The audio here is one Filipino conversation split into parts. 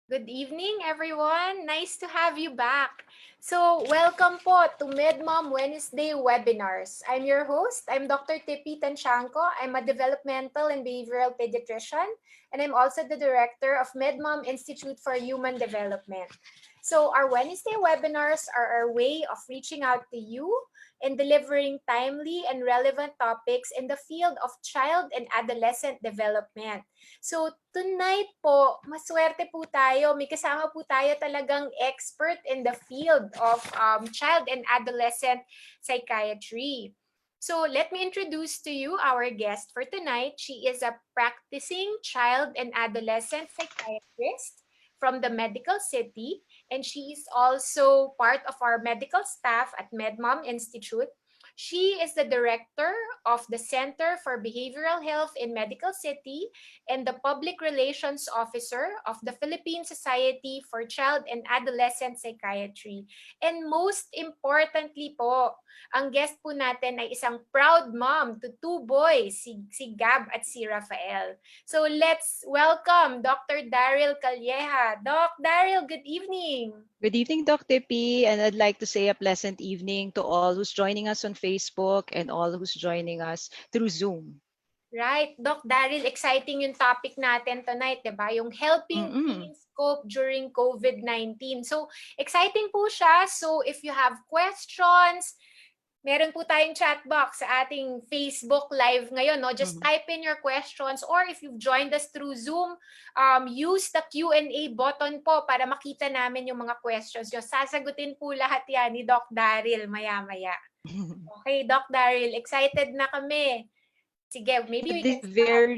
Good evening, everyone. Nice to have you back. So, welcome po to MedMom Wednesday webinars. I'm your host. I'm Dr. Tippy Tanchanko. I'm a developmental and behavioral pediatrician, and I'm also the director of MedMom Institute for Human Development. So, our Wednesday webinars are our way of reaching out to you and delivering timely and relevant topics in the field of child and adolescent development. So tonight po, maswerte po tayo. May kasama po tayo talagang expert in the field of child and adolescent psychiatry. So let me introduce to you our guest for tonight. She is a practicing child and adolescent psychiatrist from the Medical City, and she is also part of our medical staff at MedMom Institute. She is the director of the Center for Behavioral Health in Medical City and the Public Relations Officer of the Philippine Society for Child and Adolescent Psychiatry. And most importantly po, ang guest po natin ay isang proud mom to two boys, si Gab at si Rafael. So let's welcome Dr. Daryl Calleja. Doc Daryl, good evening. Good evening, Dr. P, and I'd like to say a pleasant evening to all who's joining us on Facebook and all who's joining us through Zoom. Right. Doc Daryl, exciting yung topic natin tonight, di ba? Yung helping Mm-mm. teens cope during COVID-19. So, exciting po siya. So, if you have questions, meron po tayong chat box sa ating Facebook Live ngayon. No? Just Mhm. type in your questions, or if you've joined us through Zoom, use the Q&A button po para makita namin yung mga questions. Just sasagutin po lahat yan ni Doc Daryl maya-maya. Okay, Doc Daryl, excited na kami. Sige, maybe we can start.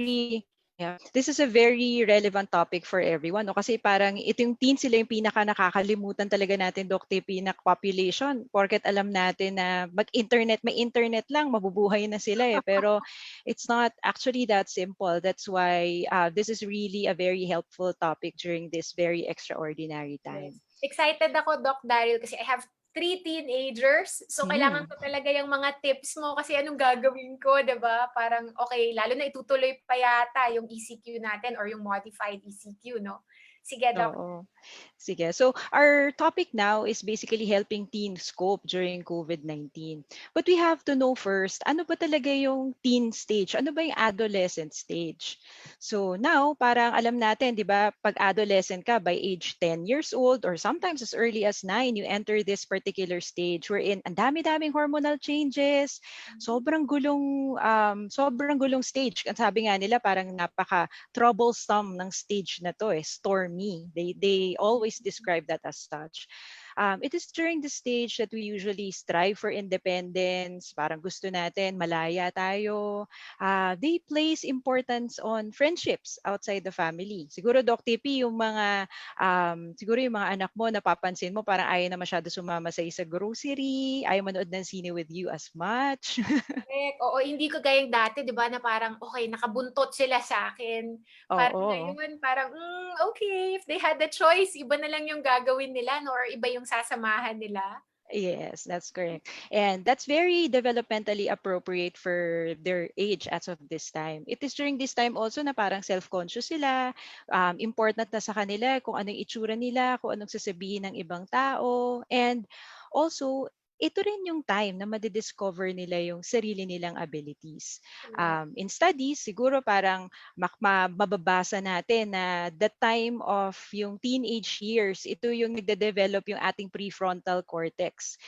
This is a very relevant topic for everyone. No? Kasi parang itong teen sila yung pinaka nakakalimutan talaga natin, Dr. P, na population. Porket alam natin na mag-internet, may internet lang, mabubuhay na sila eh. Pero it's not actually that simple. That's why this is really a very helpful topic during this very extraordinary Yes. time. Excited ako, Doc Daryl, kasi I have 3 teenagers. So, kailangan Mm. ko talaga yung mga tips mo kasi anong gagawin ko, 'di ba? Parang, okay, lalo na itutuloy pa yata yung ECQ natin or yung modified ECQ, no? Sige, Doc. Oo. Sige. So our topic now is basically helping teens cope during COVID-19. But we have to know first, ano ba talaga yung teen stage? Ano ba yung adolescent stage? So now, parang alam natin, di ba, pag adolescent ka by age 10 years old or sometimes as early as 9, you enter this particular stage wherein ang dami-daming hormonal changes, sobrang gulong stage. Ang sabi nga nila, parang napaka troublesome ng stage na to, stormy. They always describe that as such. It is during the stage that we usually strive for independence, parang gusto natin malaya tayo. They place importance on friendships outside the family. Siguro, Doc TP, siguro yung mga anak mo, napapansin mo, parang ayaw na masyado sumama sa grocery, ayaw manood ng sine with you as much. Correct. Oo, hindi ko gayang dati, 'di ba, na parang okay, nakabuntot sila sa akin. Parang Oo. ngayon, parang, okay, if they had the choice, iba na lang yung gagawin nila, no, or iba yung sasamahan nila. Yes, that's correct. And that's very developmentally appropriate for their age as of this time. It is during this time also na parang self-conscious sila, important na sa kanila kung ano yung itsura nila, kung anong sasabihin ng ibang tao. And also, ito rin yung time na madidiscover nila yung sarili nilang abilities. Correct. In studies, siguro parang mababasa natin na the time of yung teenage years, ito yung nagde-develop yung ating prefrontal cortex.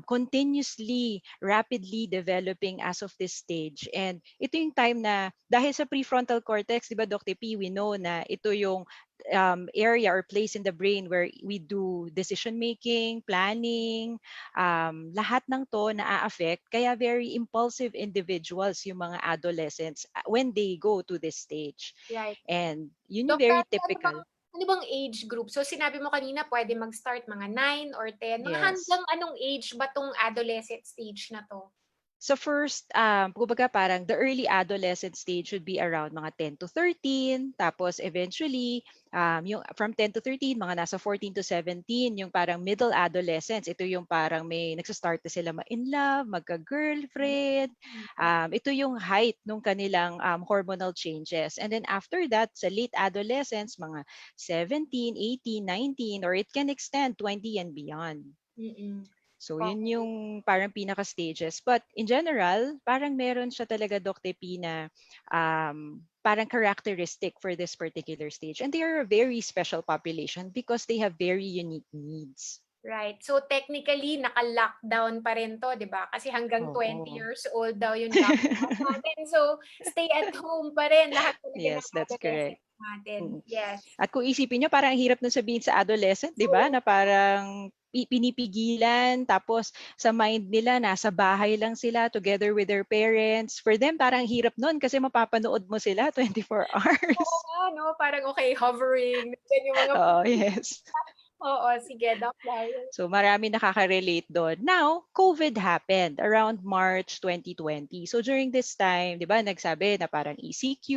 Continuously, rapidly developing as of this stage. And ito yung time na dahil sa prefrontal cortex, di ba Dr. P, we know na ito yung area or place in the brain where we do decision making, planning, lahat ng to na-affect. Kaya very impulsive individuals yung mga adolescents when they go to this stage. Right. And yun yung Doc very Dati, typical. ano bang age group? So sinabi mo kanina pwede mag-start mga 9 or 10. Mga Yes. hanggang anong age ba 'tong adolescent stage na 'to? Sa first, kumbaga parang the early adolescent stage should be around mga 10 to 13. Tapos eventually, yung from 10 to 13, mga nasa 14 to 17, yung parang middle adolescence. Ito yung parang may nagsastart na sila ma-in love, magka-girlfriend. Ito yung height nung kanilang hormonal changes. And then after that, sa late adolescence, mga 17, 18, 19, or it can extend 20 and beyond. Mm-mm. So, yun Okay. yung parang pinaka-stages. But in general, parang meron siya talaga, Doc Tepi, na parang characteristic for this particular stage. And they are a very special population because they have very unique needs. Right. So technically, naka-lockdown pa rin 'to, 'di ba? Kasi hanggang 20 Oo. years old daw yung lockdown natin. So stay at home pa rin lahat talaga ng Yes, that's correct. adolescents natin. Mm. Yes. At kung isipin nyo, parang ang hirap nun sabihin sa adolescent, di ba? Na parang pinipigilan, tapos sa mind nila, nasa bahay lang sila together with their parents. For them, parang hirap nun kasi mapapanood mo sila 24 Oo hours. nga 'no, parang okay, hovering, nandiyan yung mga Oh, yes. oo, sige Doc Daryl. So marami nakaka-relate doon. Now, COVID happened around March 2020. So during this time, 'di ba, nagsabi na parang ECQ,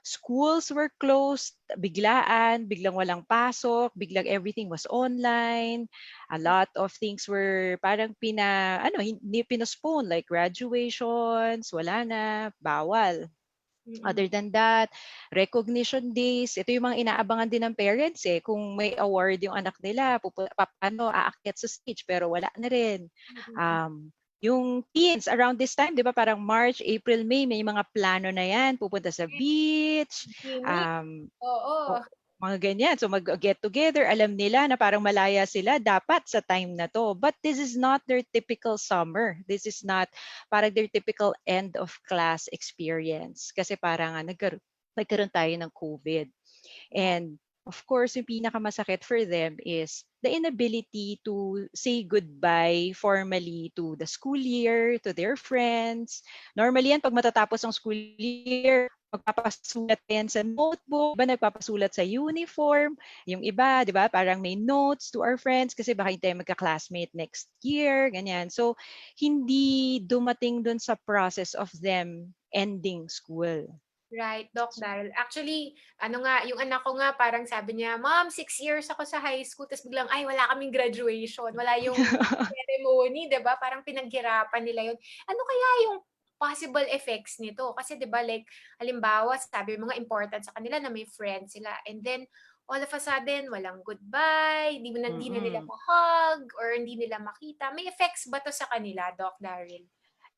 schools were closed, biglang walang pasok, biglang everything was online. A lot of things were parang hindi pinospone, like graduations, wala na, bawal. Mm, Other than that, recognition days, ito yung mga inaabangan din ng parents eh. Kung may award yung anak nila, aakyat sa stage, pero wala na rin. mm. Um, yung teens, around this time, di ba, parang March, April, May, may mga plano na yan, pupunta sa beach, Gimmick, um, oo. o mga ganyan. So mag-get together, alam nila na parang malaya sila dapat sa time na to. But this is not their typical summer. This is not parang their typical end of class experience. Kasi parang nagkaroon tayo ng COVID. And of course, yung pinakamasakit for them is the inability to say goodbye formally to the school year, to their friends. Normally yan, pag matatapos ang school year, magpapasulat yan sa notebook, iba nagpapasulat sa uniform, yung iba, di ba, parang may notes to our friends kasi baka hindi tayo magka-classmate next year, ganyan. So, hindi dumating dun sa process of them ending school. Right, Doc Daryl. Actually, ano nga, yung anak ko nga parang sabi niya, Mom, 6 years ako sa high school, tapos biglang, ay, wala kaming graduation, wala yung ceremony, 'di ba? Parang pinaghirapan nila yun. Ano kaya yung possible effects nito? Kasi 'di ba, like, halimbawa, sabi mo nga important sa kanila na may friends sila. And then, all of a sudden, walang goodbye, hindi na nila Mm-mm. ma-hug, or hindi nila makita. May effects ba to sa kanila, Doc Daryl?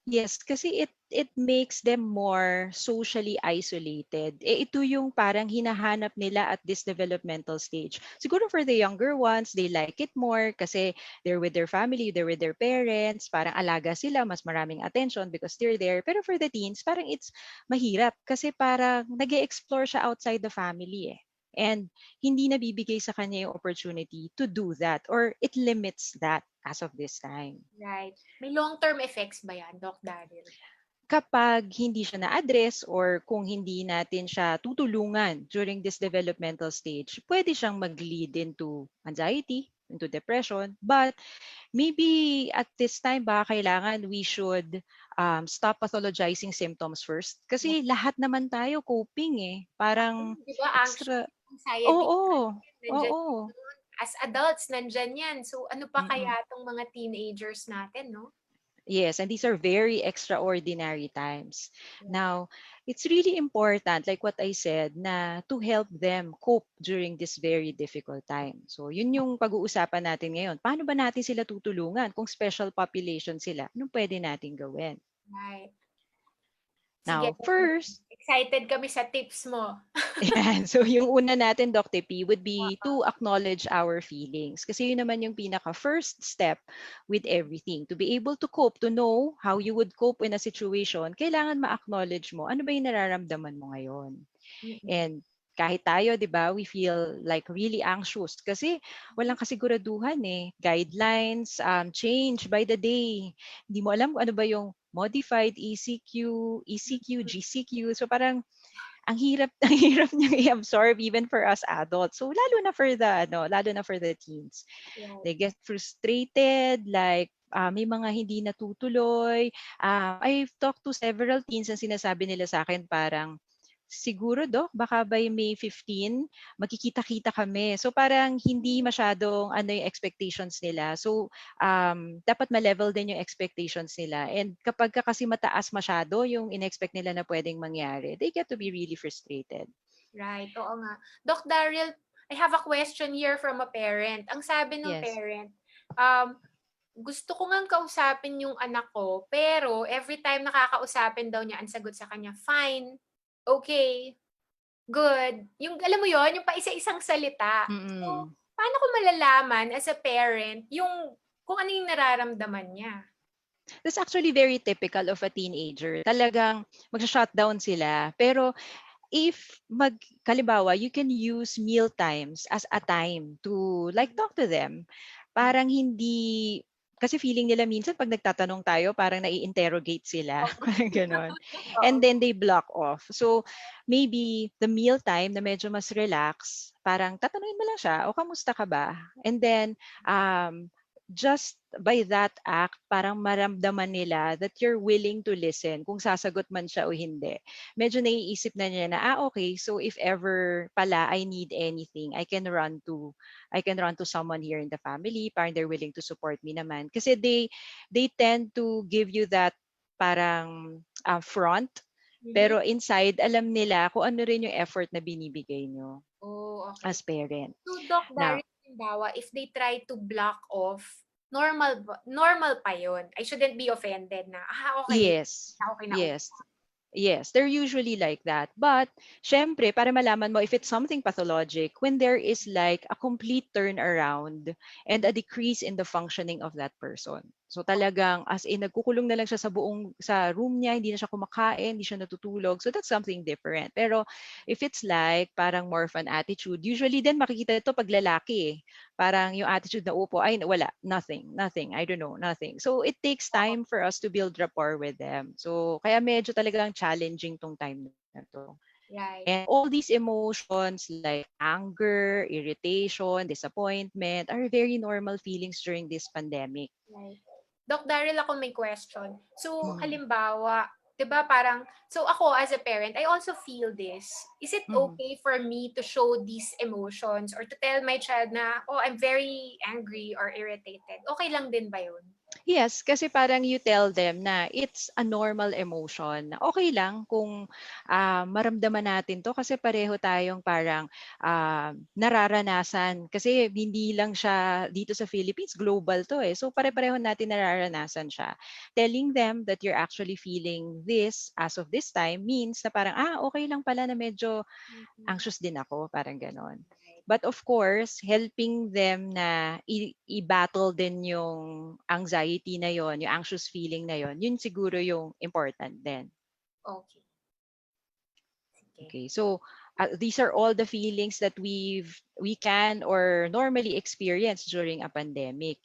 Yes, kasi it makes them more socially isolated. Ito yung parang hinahanap nila at this developmental stage. Siguro for the younger ones, they like it more kasi they're with their family, they're with their parents, parang alaga sila, mas maraming attention because they're there. Pero for the teens, parang it's mahirap kasi parang nag-e-explore siya outside the family eh. And hindi nabibigay sa kanya yung opportunity to do that, or it limits that as of this time. Right. May long-term effects ba yan, Doc Daryl? Kapag hindi siya na-address or kung hindi natin siya tutulungan during this developmental stage, pwede siyang mag-lead into anxiety, into depression. But maybe at this time, baka kailangan we should stop pathologizing symptoms first. Kasi lahat naman tayo coping eh. Parang 'Di ba, extra. anxious, anxiety Oo, nandiyan oo. yun. As adults, nandiyan yan. So, ano pa Mm-mm. kaya 'tong mga teenagers natin, 'no? Yes, and these are very extraordinary times. Right. Now, it's really important, like what I said, na to help them cope during this very difficult time. So, yun yung pag-uusapan natin ngayon. Paano ba natin sila tutulungan? Kung special population sila, anong pwede natin gawin? Right. Sige, Now, first, excited kami sa tips mo. Ayan. So, yung una natin, Dr. P, would be to acknowledge our feelings. Kasi yun naman yung pinaka-first step with everything. To be able to cope, to know how you would cope in a situation, kailangan ma-acknowledge mo ano ba yung nararamdaman mo ngayon. Mm. And kahit tayo, di ba, we feel like really anxious kasi walang kasiguraduhan eh. Guidelines change by the day. Hindi mo alam kung ano ba yung modified ECQ, GCQ. So parang ang hirap ang hirap niyang i-absorb even for us adults. So lalo na for the teens. Right. They get frustrated, like may mga hindi natutuloy. I've talked to several teens and sinasabi nila sa akin parang, siguro Dok, baka by May 15, magkikita-kita kami. So parang hindi masyadong ano yung expectations nila. So dapat ma-level din yung expectations nila. And kapag ka kasi mataas masyado yung in-expect nila na pwedeng mangyari, they get to be really frustrated. Right, oo nga. Doc Daryl, I have a question here from a parent. Ang sabi ng Yes. parent, gusto ko ngang kausapin yung anak ko, pero every time nakakausapin daw niya, ang sagot sa kanya, fine, okay, good. Yung, alam mo yon, yung pa isa-isang salita. So, Mm. paano ko malalaman as a parent yung kung ano yung nararamdaman niya? That's actually very typical of a teenager. Talagang magsha-shutdown sila. Pero if halimbawa, you can use meal times as a time to like talk to them. Mm. Parang hindi, kasi feeling nila minsan pag nagtatanong tayo, parang nai-interrogate sila. Oo. Parang ganon. And Oo. then they block off. So maybe the meal time na medyo mas relax, parang tatanungin mo lang siya, o kamusta ka ba? And then just by that act, parang maramdaman nila that you're willing to listen kung sasagot man siya o hindi. Medyo naiisip na niya na, okay, so if ever pala I need anything, I can run to someone here in the family, parang they're willing to support me naman. Kasi they tend to give you that parang front, Mhm. pero inside alam nila kung ano rin yung effort na binibigay nyo Oh, okay. as parent. So, Doc Now, Darius, halimbawa, if they try to block off, normal pa yun. I shouldn't be offended na, okay, yes, okay na ulit. yes. Yes, they're usually like that. But, syempre, para malaman mo if it's something pathologic, when there is like a complete turnaround and a decrease in the functioning of that person. So talagang as in nagkukulong na lang siya sa room niya, hindi na siya kumakain, hindi siya natutulog. So that's something different. Pero if it's like parang more of an attitude, usually din makikita ito pag lalaki eh. Parang yung attitude na upo, ay wala, nothing, I don't know, nothing. So it takes time for us to build rapport with them. So kaya medyo talagang challenging tong time na to. Right, And all these emotions like anger, irritation, disappointment are very normal feelings during this pandemic. right. Doc Daryl, ako may question. So, Mhm. halimbawa, 'di ba parang, so ako as a parent, I also feel this. Is it Mhm. okay for me to show these emotions or to tell my child na, oh, I'm very angry or irritated? Okay lang din ba yun? Yes, kasi parang you tell them na it's a normal emotion. Okay lang kung maramdaman natin to kasi pareho tayong parang nararanasan. Kasi hindi lang siya dito sa Philippines, global to eh. So pare-pareho natin nararanasan siya. Telling them that you're actually feeling this as of this time means na parang, okay lang pala na medyo Mhm. anxious din ako, parang gano'n. Right. But of course, helping them na i-battle din yung anxiety na yon, yung anxious feeling na yon, yun siguro yung important din. Okay. Sige. Okay, so these are all the feelings that we can or normally experience during a pandemic.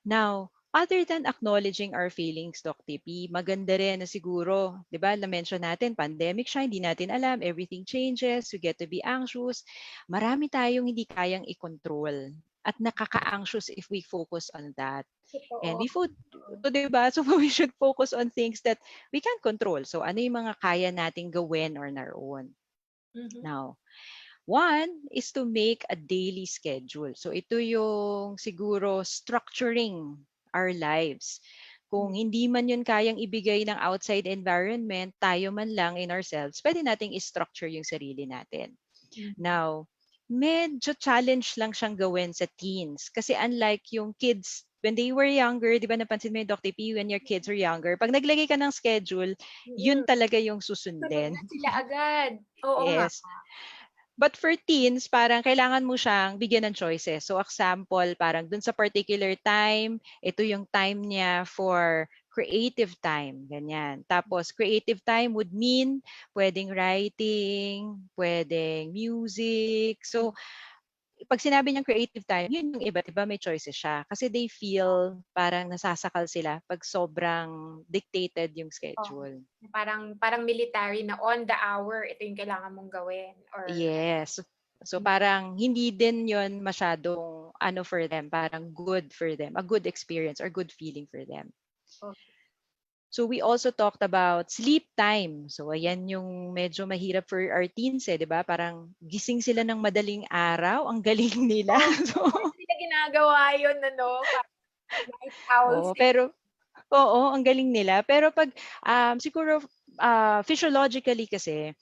Now, other than acknowledging our feelings, Doc TP, maganda rin na siguro, di ba, na-mention natin, pandemic siya, hindi natin alam, everything changes, we get to be anxious. Marami tayong hindi kayang i-control at nakaka-anxious if we focus on that. And Totoo. we should, so, diba? So we should focus on things that we can control. So ano yung mga kaya nating gawin on our own? Mhm. Now, one is to make a daily schedule. So ito yung siguro structuring our lives. Kung hindi man yun kayang ibigay ng outside environment, tayo man lang in ourselves, pwede nating i-structure yung sarili natin. Mhm. Now, medyo challenge lang siyang gawin sa teens. Kasi unlike yung kids, when they were younger, di ba napansin mo yung Dr. P, when your kids are younger, pag naglagay ka ng schedule, yun Mm. talaga yung Sunod susundin. na sila agad. Oo nga. Yes. But for teens, parang kailangan mo siyang bigyan ng choices. So example, parang dun sa particular time, ito yung time niya for creative time, ganyan. Tapos creative time would mean pwedeng writing, pwedeng music. So pag sinabi niyang creative time, yun yung iba't iba may choices siya. Kasi they feel parang nasasakal sila pag sobrang dictated yung Oo. schedule. Parang military na on the hour, ito yung kailangan mong gawin or Yes. So parang hindi din yon masyadong ano for them, parang good for them, a good experience or good feeling for them. okay. So we also talked about sleep time. So ayan yung medyo mahirap for our teens 'di ba? Parang gising sila ng madaling araw, ang galing nila. Oo, So paano nila ginagawa yun ano, parang night owls oo, eh. pero oo, ang galing nila. Pero 'pag, siguro, physiologically kasi,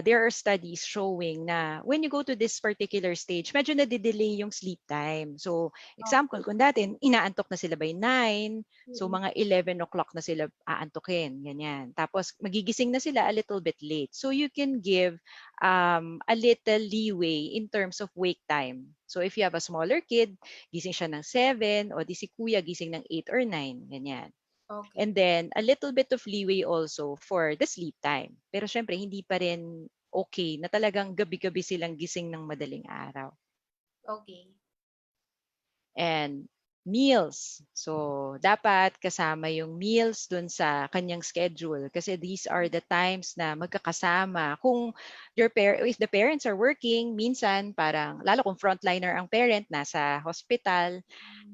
there are studies showing na when you go to this particular stage, medyo nade-delay yung sleep time. So, example, Okay. kung dati inaantok na sila by 9, so Mm. mga 11 o'clock na sila aantukin, ganyan. Tapos magigising na sila a little bit late. So, you can give, a little leeway in terms of wake time. So, if you have a smaller kid, gising siya ng 7 o di si kuya gising ng 8 or 9, ganyan. Okay. And then, a little bit of leeway also for the sleep time. Pero syempre, hindi pa rin okay na talagang gabi-gabi silang gising ng madaling araw. Okay. And meals. So, dapat kasama yung meals dun sa kanyang schedule kasi these are the times na magkakasama. Kung if the parents are working, minsan parang, lalo kung frontliner ang parent, nasa hospital,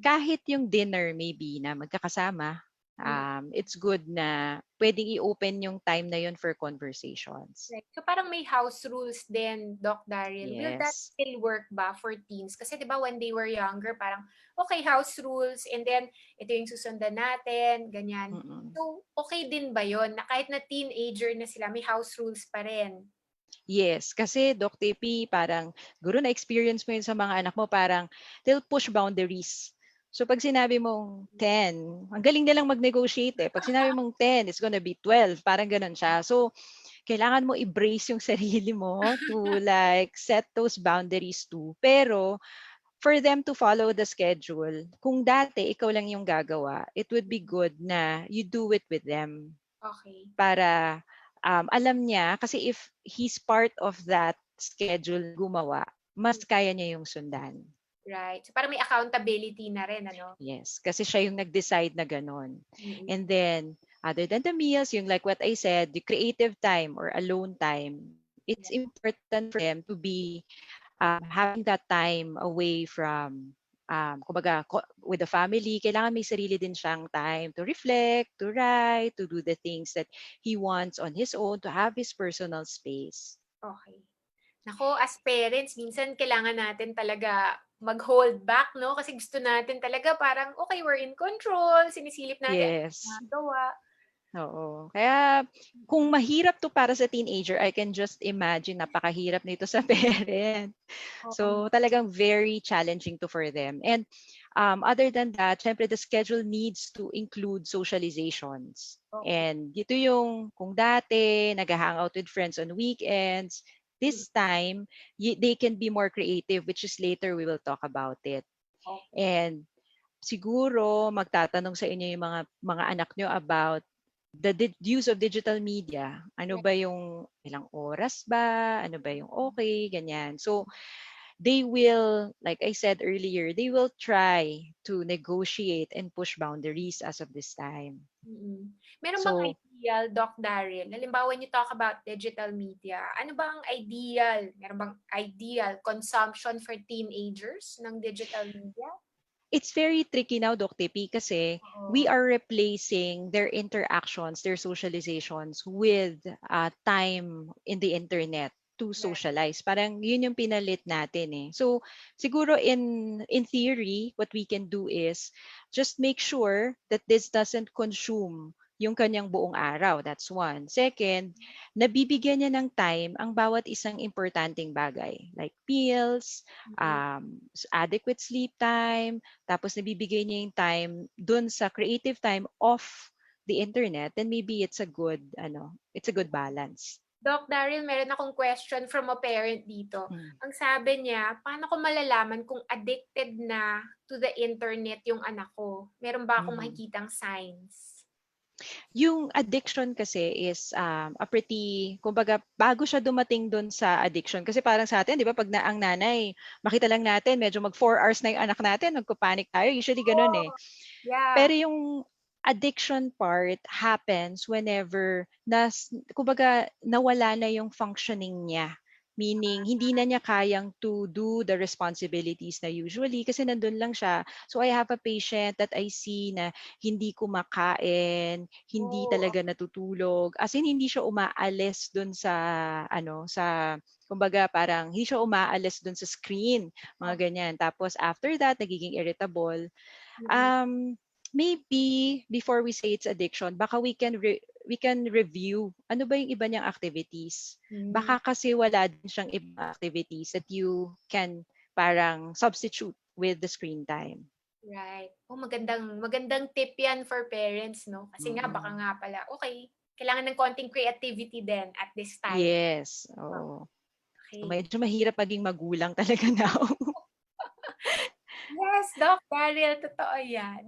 kahit yung dinner maybe na magkakasama, Mm. it's good na pwedeng i-open yung time na yun for conversations. Right. So parang may house rules din, Doc Daryl. Will that Yes. still work ba for teens? Kasi 'di ba when they were younger, parang okay, house rules and then ito yung susundan natin, ganyan. Mm. So okay din ba 'yon na kahit na teenager na sila, may house rules pa rin? Yes, kasi Doc TP, parang guro na-experience mo yun sa mga anak mo, parang they'll push boundaries. So pag sinabi mong 10, ang galing nilang mag-negotiate eh. Pag sinabi mong 10, it's gonna be 12, parang ganun siya. So kailangan mo i-brace yung sarili mo to like set those boundaries too. Pero for them to follow the schedule, kung dati ikaw lang yung gagawa, it would be good na you do it with them Okay. para alam niya, kasi if he's part of that schedule gumawa, mas kaya niya yung sundan. Right. So parang may accountability na rin ano? Yes, kasi siya yung nag-decide na gano'n. Mm. And then, other than the meals, yung like what I said, the creative time or alone time, it's Yeah. important for them to be having that time away from, kumbaga, with the family. Kailangan may sarili din siyang time to reflect, to write, to do the things that he wants on his own, to have his personal space. Okay. Naku, as parents, minsan kailangan natin talaga mag-hold back, 'no? Kasi gusto natin talaga parang, okay, we're in control, sinisilip natin ang Yes. ginagawa. Oo. Kaya kung mahirap 'to para sa teenager, I can just imagine napakahirap nito sa parent. Oo nga. So, talagang very challenging to for them. And other than that, syempre the schedule needs to include socializations. Okay. And ito yung kung dati nag-hangout with friends on weekends, Mm. this time they can be more creative, which is later we will talk about it. Okay. And siguro magtatanong sa inyo yung mga anak nyo about the use of digital media. Ano ba yung ilang oras ba? Ano ba yung okay? Ganyan. So, they will, like I said earlier, they will try to negotiate and push boundaries as of this time. Mm. Meron bang So, ideal, Doc Daryl? Halimbawa, when you talk about digital media, ano ba ang ideal? Meron bang ideal consumption for teenagers ng digital media? it's very tricky now, Doc Tipi, kasi we Oo. are replacing their interactions, their socializations with time in the internet to Right. socialize. Parang yun yung pinalit natin eh. So siguro in theory, what we can do is just make sure that this doesn't consume yung kanyang buong araw. That's one. Second, nabibigyan niya ng time ang bawat isang importanteng bagay like meals, Mm. adequate sleep time, tapos nabibigay niya yung time dun sa creative time off the internet, then maybe it's a good balance. Doc Daryl, meron akong question from a parent dito. Mm. Ang sabi niya, paano ko malalaman kung addicted na to the internet yung anak ko? Meron ba akong Mhm. makikitang signs? Yung addiction kasi is a pretty, kumbaga, bago siya dumating dun sa addiction. Kasi parang sa atin, di ba, pag ang nanay, makita lang natin, medyo mag 4 hours na yung anak natin, magpapanik tayo. Usually ganun eh. Oh, yeah. Pero yung addiction part happens whenever kumbaga nawala na yung functioning niya. Meaning, hindi na niya kayang to do the responsibilities na usually kasi nandun lang siya. So I have a patient that I see na hindi kumakain, hindi Oh, talaga natutulog. As in, hindi siya umaalis dun sa, kumbaga parang hindi siya umaalis dun sa screen, mga okay. ganyan. Tapos after that, nagiging irritable. Mm-mm. Maybe before we say it's addiction, baka we can review ano ba yung iba niyang activities. Mm, Baka kasi wala din siyang ibang activities that you can parang substitute with the screen time. right. Oh, magandang magandang tip 'yan for parents, 'no? Kasi nga baka Mm. nga pala, okay, kailangan ng konting creativity din at this time. Yes, Oh, oo. So okey. medyo mahirap maging magulang talaga now. Yes, Doc Daryl, totoo 'yan.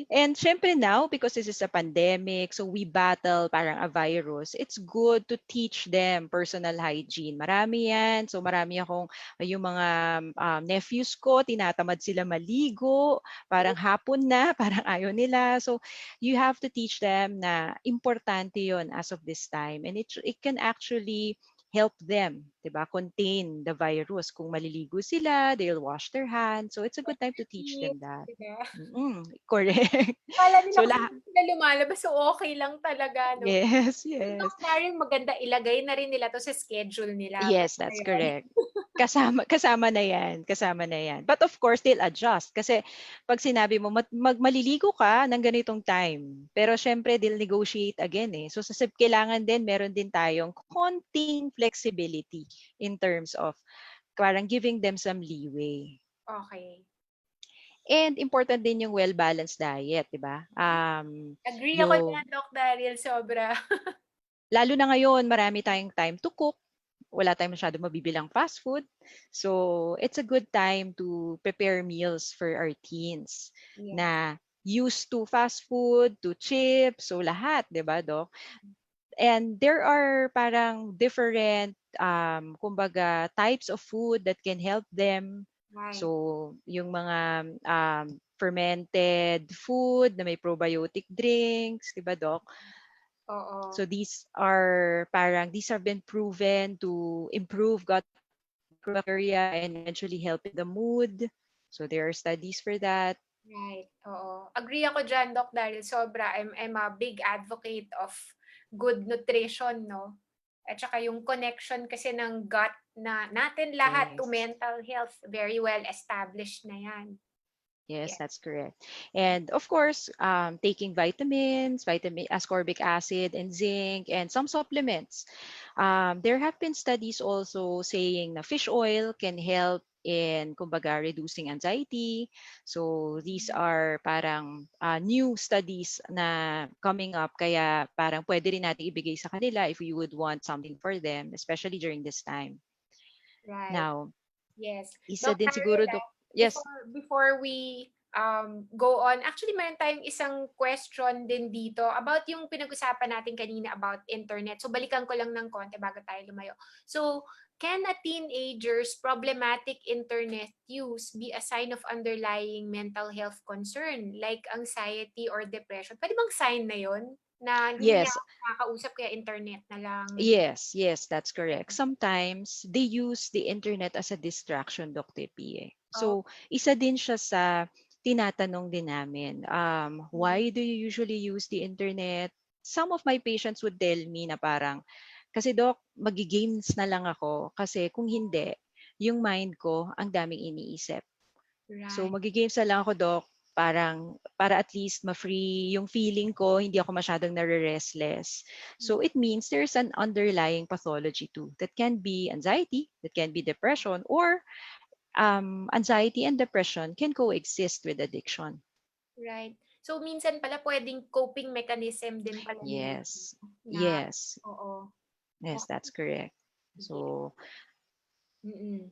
And syempre now, because this is a pandemic, so we battle parang a virus, it's good to teach them personal hygiene. Marami yan. So marami akong, yung mga nephews ko, tinatamad sila maligo, parang hapon na, parang ayaw nila. So you have to teach them na importante yon as of this time. And it can actually help them, 'di ba, contain the virus. Kung maliligo sila, they'll wash their hands. So it's a good time to teach Yes, them that. 'di ba? Correct. Akala nila So kasi lahat, hindi sila lumalabas, so okey lang talaga, 'no? yes, So, Doc yes. Daryl, maganda ilagay na rin nila 'to sa schedule nila, Yes, pwede that's ba 'yun? correct. Kasama na 'yan, kasama na 'yan. But of course, they'll adjust kasi 'pag sinabi mo maliligo ka ng ganitong time, pero siyempre they'll negotiate again, eh. So kailangan din meron din tayong konting flexibility in terms of parang giving them some leeway. Okey. And important din yung well-balanced diet, 'di ba? Agree ako Yung diyan, Doc Daryl, sobra. Lalo na ngayon, marami tayong time to cook. Wala tayong masyadong mabibilang fast food. So, it's a good time to prepare meals for our teens Yes, na used to fast food, to chips, so lahat, 'di ba, Doc? And there are parang different, kumbaga, types of food that can help them. right. So, yung mga fermented food na may probiotic drinks, 'di ba, Doc? Oo, So these have been proven to improve gut bacteria and eventually help in the mood. So there are studies for that. right, oo. Agree ako diyan, Doc Daryl, sobra. I'm a big advocate of good nutrition, 'no? At saka yung connection kasi ng gut na natin lahat to Yes. mental health, very well established na 'yan. Yes, Yes. that's correct. And of course, taking vitamins, ascorbic acid and zinc, and some supplements. There have been studies also saying na fish oil can help in, kumbaga, reducing anxiety. So these are parang new studies na coming up, kaya parang pwede rin natin ibigay sa kanila if we would want something for them, especially during this time. Right. Now, Yes. isa Doc din siguro, Daryl, yes, before we go on, actually meron tayong isang question din dito about yung pinag-usapan natin kanina about internet. So balikan ko lang ng konti bago tayo lumayo. So, can a teenager's problematic internet use be a sign of underlying mental health concern like anxiety or depression? Pwede bang sign na yon na hindi niya yes. ako nakakausap kaya internet na lang? Yes, yes, that's correct. Sometimes they use the internet as a distraction, Dr. P. Oh, So, isa din siya sa tinatanong din namin. mm, Why do you usually use the internet? Some of my patients would tell me na parang, kasi Doc, magi-games na lang ako kasi kung hindi, yung mind ko ang daming iniisip. So right. magi-games na lang ako, Doc, parang para at least ma-free yung feeling ko, hindi ako masyadong nare-restless. So it means there's an underlying pathology too. That can be anxiety, that can be depression, or anxiety and depression can coexist with addiction. Right. So, minsan pala puwedeng coping mechanism din pala nila Yes. na Yes. oo, Yes, that's okey, correct. sige. So, Mm.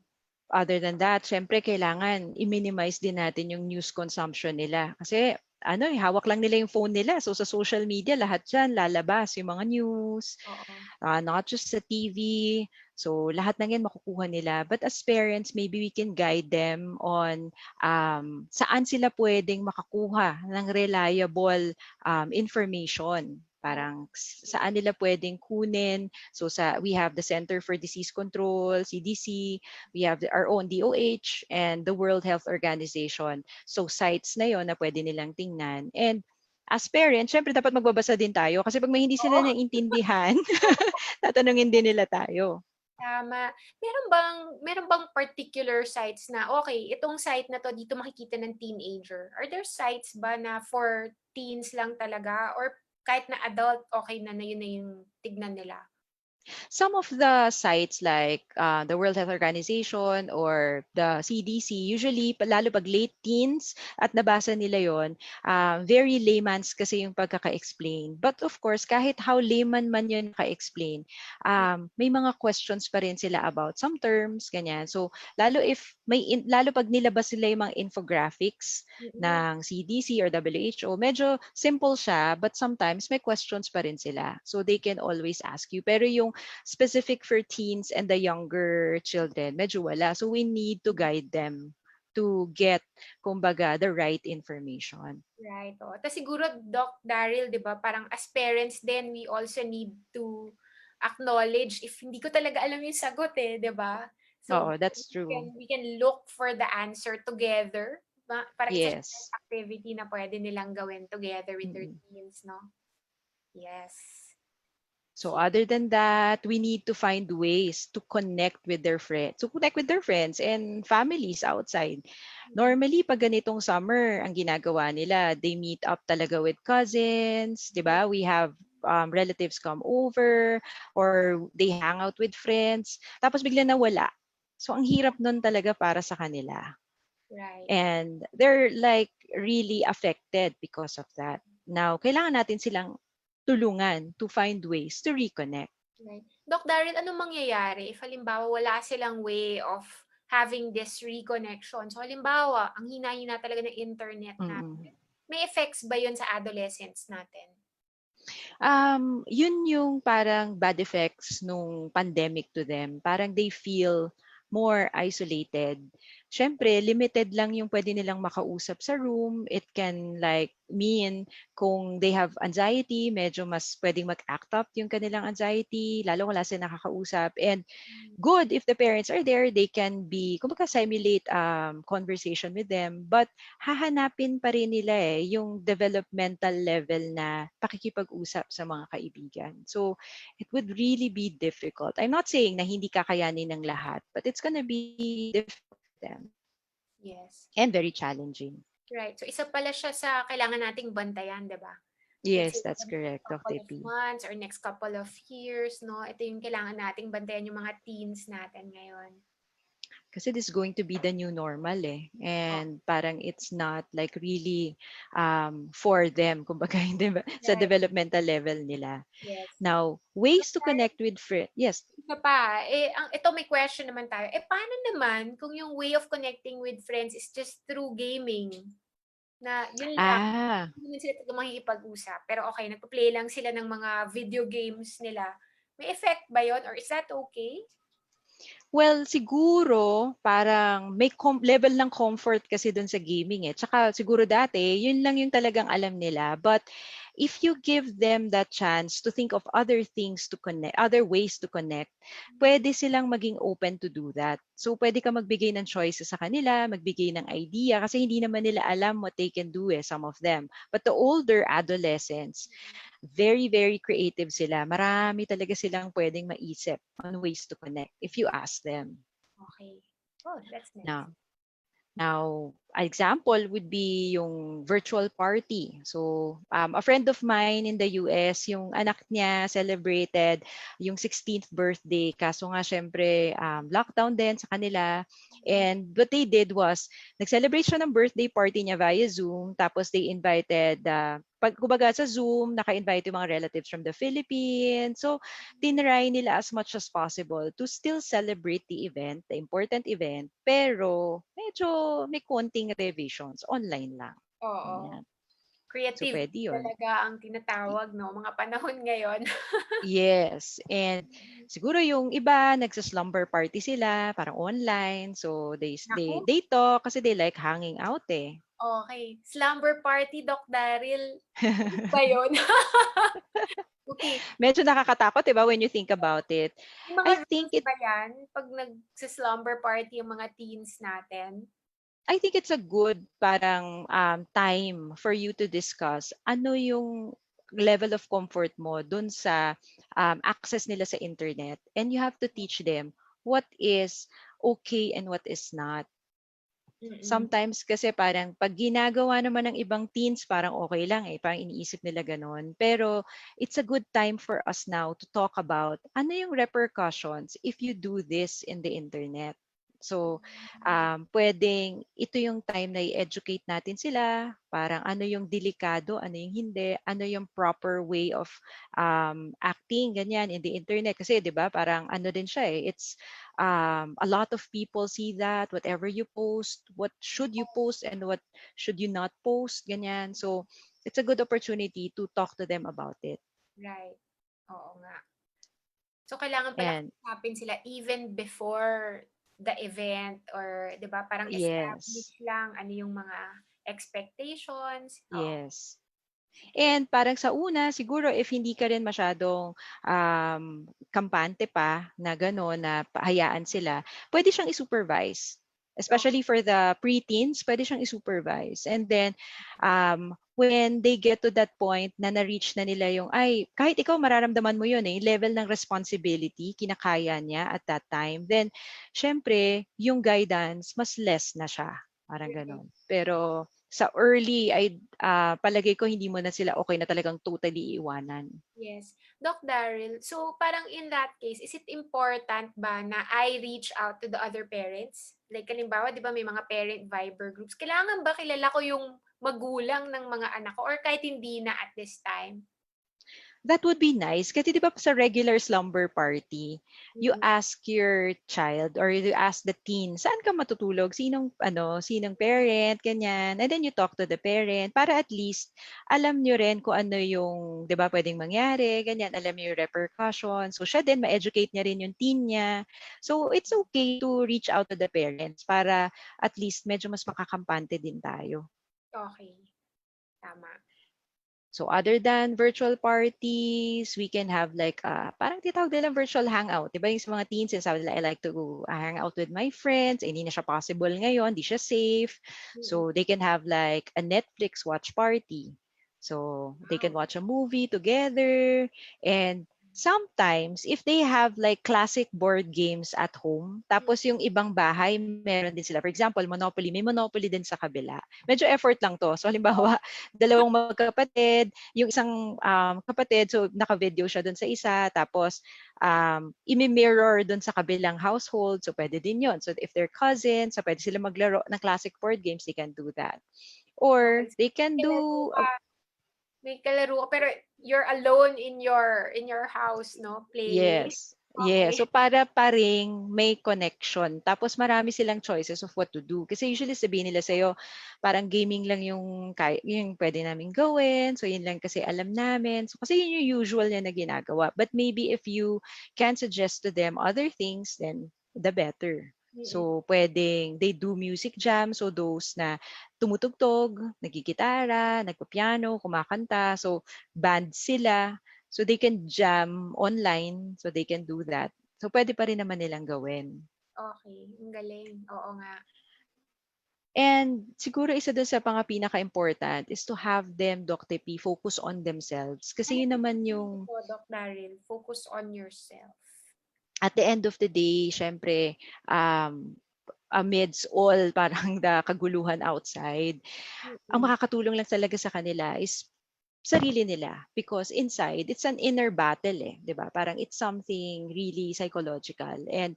other than that, syempre kailangan i-minimize din natin yung news consumption nila. Kasi hawak lang nila yung phone nila. So sa social media, lahat dyan lalabas yung mga news, Oo. not just sa TV. So lahat ng yan makukuha nila. But as parents, maybe we can guide them on saan sila pwedeng makakuha ng reliable information. Parang saan nila pwedeng kunin. So we have the Center for Disease Control, CDC, we have our own DOH, and the World Health Organization. So sites na yon na pwede nilang tingnan. And as parents, syempre dapat magbabasa din tayo kasi pag may hindi sila Oo. naiintindihan, tatanungin din nila tayo. Tama. Meron bang particular sites na, okay, itong site na 'to dito makikita ng teenager? Are there sites ba na for teens lang talaga or kahit na adult, okay na yun na yung tignan nila? Some of the sites like the World Health Organization or the CDC, usually, lalo pag late teens at nabasa nila yon, very layman's kasi yung pagkaka-explain. But of course, kahit how layman man yun ka-explain, may mga questions pa rin sila about some terms, ganyan. So, lalo pag nilabas nila yung mga infographics Mm. ng CDC or WHO, medyo simple siya, but sometimes may questions pa rin sila. So, they can always ask you. Pero yung specific for teens and the younger children, medyo wala. So we need to guide them to get, kumbaga, the right information. Right, oo. Tas siguro Doc Daryl, 'di ba, parang as parents din, we also need to acknowledge if hindi ko talaga alam yung sagot, 'di ba? So Oo, that's true. we can look for the answer together, parang it's a shared Yes. activity na pwede nilang gawin together with their Mm-mm. teens, 'no? Yes. So other than that, we need to find ways to connect with their friends and families outside. Mm. Normally, pag ganitong summer, ang ginagawa nila, they meet up talaga with cousins, di ba? We have relatives come over or they hang out with friends. Tapos bigla nawala. So ang hirap nun talaga para sa kanila. Right. And they're like really affected because of that. Now, kailangan natin silang tulungan to find ways to reconnect. Right. Doc Daryl, anong mangyayari if halimbawa wala silang way of having this reconnection? So halimbawa, ang hina-hina talaga ng internet Mm. natin. May effects ba yun sa adolescents natin? Yun yung parang bad effects nung pandemic to them. Parang they feel more isolated. Siyempre, limited lang yung pwede nilang makausap sa room. It can like mean kung they have anxiety, medyo mas pwedeng mag-act up yung kanilang anxiety, lalo kung wala silang nakakausap. And good if the parents are there, they can be, kumbaga, simulate conversation with them. But hahanapin pa rin nila yung developmental level na pakikipag-usap sa mga kaibigan. So, it would really be difficult. I'm not saying na hindi kakayanin ng lahat, but it's gonna be difficult for them Yes. and very challenging. Right. So isa pala siya sa kailangan nating bantayan, 'di ba? Let's Yes, say that's for the next correct, Doc couple of TP. months or next couple of years, no? Ito yung kailangan nating bantayan yung mga teens natin ngayon. Kasi this is going to be the new normal Oh, And parang it's not like really for them, kumbaga, sa right. developmental level nila. Yes. Now, ways to connect with friends. Yes. Isa pa, ito may question naman tayo. Paano naman kung yung way of connecting with friends is just through gaming? Na yun lang, Ah, hindi naman sila talaga makikipag-usap. Pero okay, nagpa-play lang sila ng mga video games nila. May effect ba yun or is that okay? well, siguro parang may level ng comfort kasi dun sa gaming Tsaka siguro dati, yun lang yung talagang alam nila. But if you give them that chance to think of other things to connect, other ways to connect, pwede silang maging open to do that. So pwede ka magbigay ng choices sa kanila, magbigay ng idea kasi hindi naman nila alam what they can do some of them. But the older adolescents, very, very creative sila. Marami talaga silang pwedeng maisip on ways to connect if you ask them. Okay. Oh, that's nice. Now, Now, example would be yung virtual party. So, a friend of mine in the US, yung anak niya celebrated yung 16th birthday. Kaso nga, syempre, lockdown din sa kanila. And what they did was, nag-celebrate siya ng birthday party niya via Zoom. Tapos they invited, kumbaga sa Zoom, naka-invite yung mga relatives from the Philippines. So, tinry nila as much as possible to still celebrate the event, the important event, pero medyo may konting revisions, online lang. Oo. Ganyan. So pwede Creativity yun. talaga ang tinatawag 'no, mga panahon ngayon. Yes, and siguro yung iba nagsa-slumber party sila, parang online. So Naku, they talk kasi they like hanging out eh. okey. Slumber party, Doc Daryl, ano ba yun? Okey, Medyo nakakatakot 'di ba when you think about it. may mga I think rules ba yan 'pag slumber party yung mga teens natin? I think it's a good parang time for you to discuss ano yung level of comfort mo dun sa access nila sa internet, and you have to teach them what is okay and what is not. Mm, Sometimes kasi parang 'pag ginagawa naman ng ibang teens parang okay lang, eh, parang iniisip nila gano'n. Pero it's a good time for us now to talk about ano yung repercussions if you do this in the internet. So, puwedeng ito yung time na i-educate natin sila, parang ano yung delikado, ano yung hindi, ano yung proper way of, acting, ganyan, in the internet. Kasi 'di ba parang ano din siya, eh, it's a lot of people see that whatever you post, what should you post and what should you not post, ganyan. So it's a good opportunity to talk to them about it. right. Oo nga. So, kailangan pala And kausapin sila even before the event or 'di ba parang establish yes, lang ano yung mga expectations, oo. yes. And parang sa una, siguro if hindi ka rin masyadong kampante pa na gano'n, na hayaan sila, pwede siyang i-supervise. Okey, Especially for the preteens, pwede siyang i-supervise. And then, when they get to that point na na-reach na nila yung, ay, kahit ikaw mararamdaman mo yun eh, level ng responsibility, kinakaya niya at that time, then, syempre, yung guidance, mas less na siya. Parang mm, gano'n. Pero, sa early ay palagay ko hindi mo na sila okay na talagang totally iwanan. yes. Doc Daryl, so parang in that case, is it important ba na I reach out to the other parents? Like halimbawa, 'di ba may mga parent Viber groups, kailangan ba kilala ko yung magulang ng mga anak ko or kahit hindi na at this time? That would be nice kasi 'di ba sa regular slumber party, you Mm, ask your child or you ask the teen, "Saan ka matutulog? Sinong parent?" Ganyan. And then you talk to the parent para at least alam niyo rin kung ano yung 'di ba puwedeng mangyari, ganyan. Alam niyo yung repercussions. So siya din ma-educate niya rin yung teen niya. So it's okay to reach out to the parents para at least medyo mas makakampante din tayo. okey, tama. So other than virtual parties, we can have like, parang tinatawag nilang virtual hangout. 'Di ba yung sa mga teens, sinasabi nila, I like to hang out with my friends. Eh, hindi na siya possible ngayon, hindi siya safe. Mm, So they can have like a Netflix watch party. So they can wow. watch a movie together. And sometimes, if they have like classic board games at home, Mm, tapos yung ibang bahay, meron din sila. For example, Monopoly, may Monopoly din sa kabila. Medyo effort lang to. So halimbawa, dalawang magkapatid, yung isang kapatid, so naka-video siya dun sa isa, tapos imi-mirror dun sa kabilang household, so pwede din yun. So if they're cousins, so pwede sila maglaro ng classic board games, they can do that. Or okey. So they can kalaro do, ka may kalaro ka pero you're alone in your house 'no, playing? yes. Okey. Yes. So para pa ring may connection. Tapos marami silang choices of what to do. Kasi usually sabihin nila sa'yo, parang gaming lang yung pwede namin gawin. So yun lang kasi alam namin. So kasi yun yung usual na ginagawa. But maybe if you can suggest to them other things, then the better. Mm, So pwedeng they do music jam. So those na tumutugtog, nagigitara, nagpapiano, kumakanta. So band sila. So they can jam online, so they can do that. So pwede pa rin naman nilang gawin. okey, ang galing, oo nga. And siguro isa dun sa mga pinaka-important is to have them, Doc Tepi, focus on themselves. Ano Kasi yun ibig naman sabihin yung nito, Doc Daryl? Focus on yourself. at the end of the day, syempre, amidst all parang the kaguluhan outside, ang Mm, makakatulong lang talaga sa kanila is sarili nila, because inside it's an inner battle eh, 'di ba? Parang it's something really psychological, and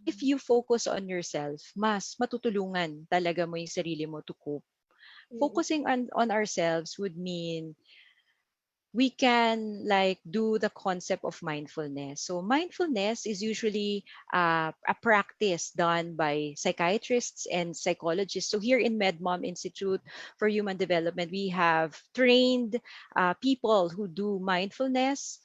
if mm, you focus on yourself, mas matutulungan talaga mo yung sarili mo to cope. mm, Focusing on ourselves would mean we can like do the concept of mindfulness. So mindfulness is usually a practice done by psychiatrists and psychologists. So here in MedMom Institute for Human Development, we have trained people who do mindfulness.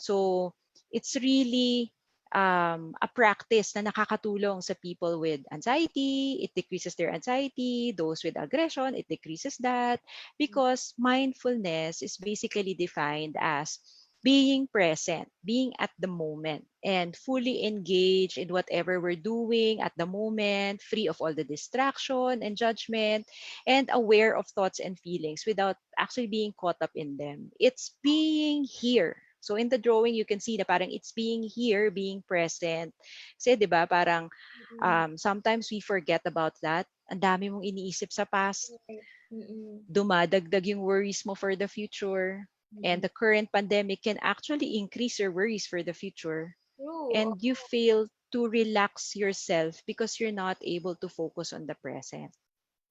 So it's really a practice na nakakatulong sa people with anxiety. It decreases their anxiety. Those with aggression, it decreases that, because mindfulness is basically defined as being present, being at the moment, and fully engaged in whatever we're doing at the moment, free of all the distraction and judgment, and aware of thoughts and feelings without actually being caught up in them. It's being here. So in the drawing, you can see na parang it's being here, being present. Kasi 'di ba, parang Mm-mm. sometimes we forget about that. Ang dami mong iniisip sa past, Right. Mm-mm. dumadagdag yung worries mo for the future. And Mm-mm. the current pandemic can actually increase your worries for the future. True. And you fail to relax yourself because you're not able to focus on the present.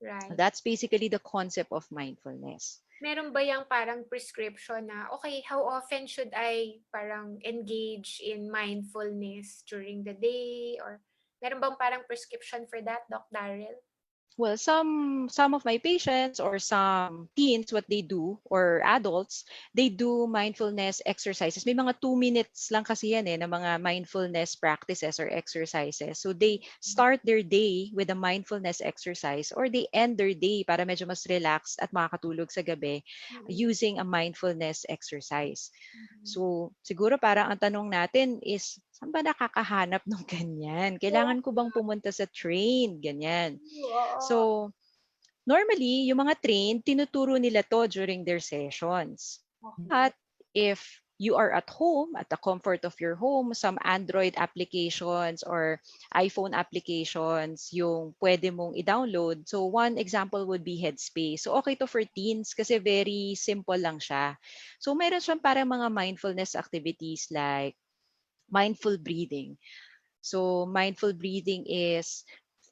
Right. That's basically the concept of mindfulness. Meron ba yang parang prescription na, okay, how often should I parang engage in mindfulness during the day? Or meron bang parang prescription for that, Doc Daryl? Well, some of my patients or some teens, what they do, or adults, they do mindfulness exercises. May mga 2 minutes lang kasi yan na mga mindfulness practices or exercises. So they start their day with a mindfulness exercise, or they end their day para medyo mas relaxed at makakatulog sa gabi Mm-mm. using a mindfulness exercise. Mm-mm. So siguro parang ang tanong natin is, saan ba nakakahanap ng ganyan? Oo. Kailangan ko bang pumunta sa train? Ganyan. Oo. So, normally, yung mga trained, tinuturo nila to during their sessions. Okay. But if you are at home, at the comfort of your home, some Android applications or iPhone applications yung pwede mong i-download. So one example would be Headspace. So okay to for teens kasi very simple lang siya. So meron siyang parang mga mindfulness activities like mindful breathing. So mindful breathing is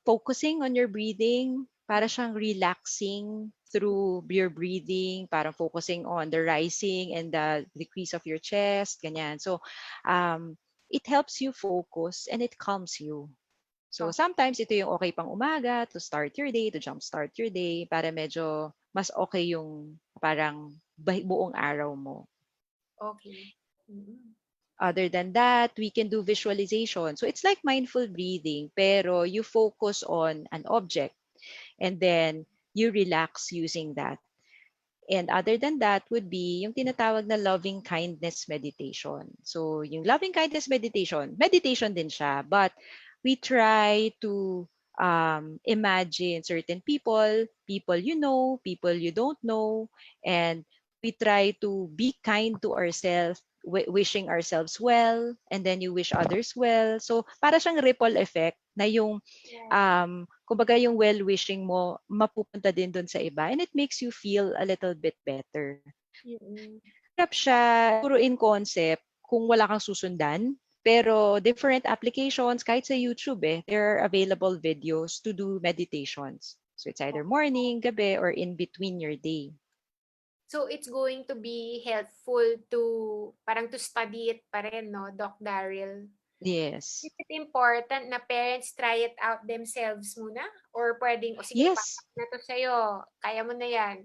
focusing on your breathing, para siyang relaxing through your breathing, parang focusing on the rising and the decrease of your chest, ganyan. So it helps you focus and it calms you. So Oh, sometimes ito yung okay pang umaga to start your day, to jumpstart your day, para medyo mas okay yung parang buong araw mo. okay. Mm-mm. Other than that, we can do visualization. So it's like mindful breathing, pero you focus on an object and then you relax using that. And other than that would be yung tinatawag na loving kindness meditation. So yung loving kindness meditation, meditation din siya, but we try to imagine certain people, people you know, people you don't know, and we try to be kind to ourselves, wishing ourselves well, and then you wish others well. So para siyang ripple effect na yung Right. kumbaga yung well-wishing mo, mapupunta din dun sa iba, and it makes you feel a little bit better. Mm-mm. Hirap siya puro in concept kung wala kang susundan, pero different applications, kahit sa YouTube there are available videos to do meditations. So it's either morning, gabi, or in between your day. So it's going to be helpful to parang to study it pa rin, no, Doc Daryl? Yes. Is it important na parents try it out themselves muna? Or pwedeng, o sige, Yes. papak na to sa'yo, kaya mo na yan.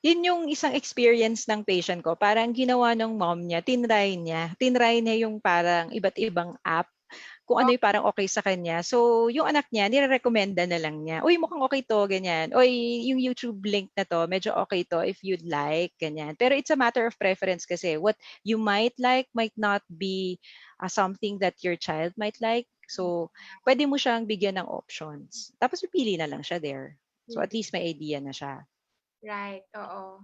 Yun yung isang experience ng patient ko. Parang ginawa ng mom niya, tinry niya. Tinry niya yung parang iba't ibang app, kung ano Oh, yung parang okay sa kanya. So, yung anak niya, nire-recommenda na lang niya. Uy, mukhang okay to, ganyan. Uy, yung YouTube link na to, medyo okay to if you'd like, ganyan. Pero it's a matter of preference kasi what you might like might not be something that your child might like. So, pwede mo siyang bigyan ng options. Tapos, pipili na lang siya there. So, at mm, least may idea na siya. right, oo.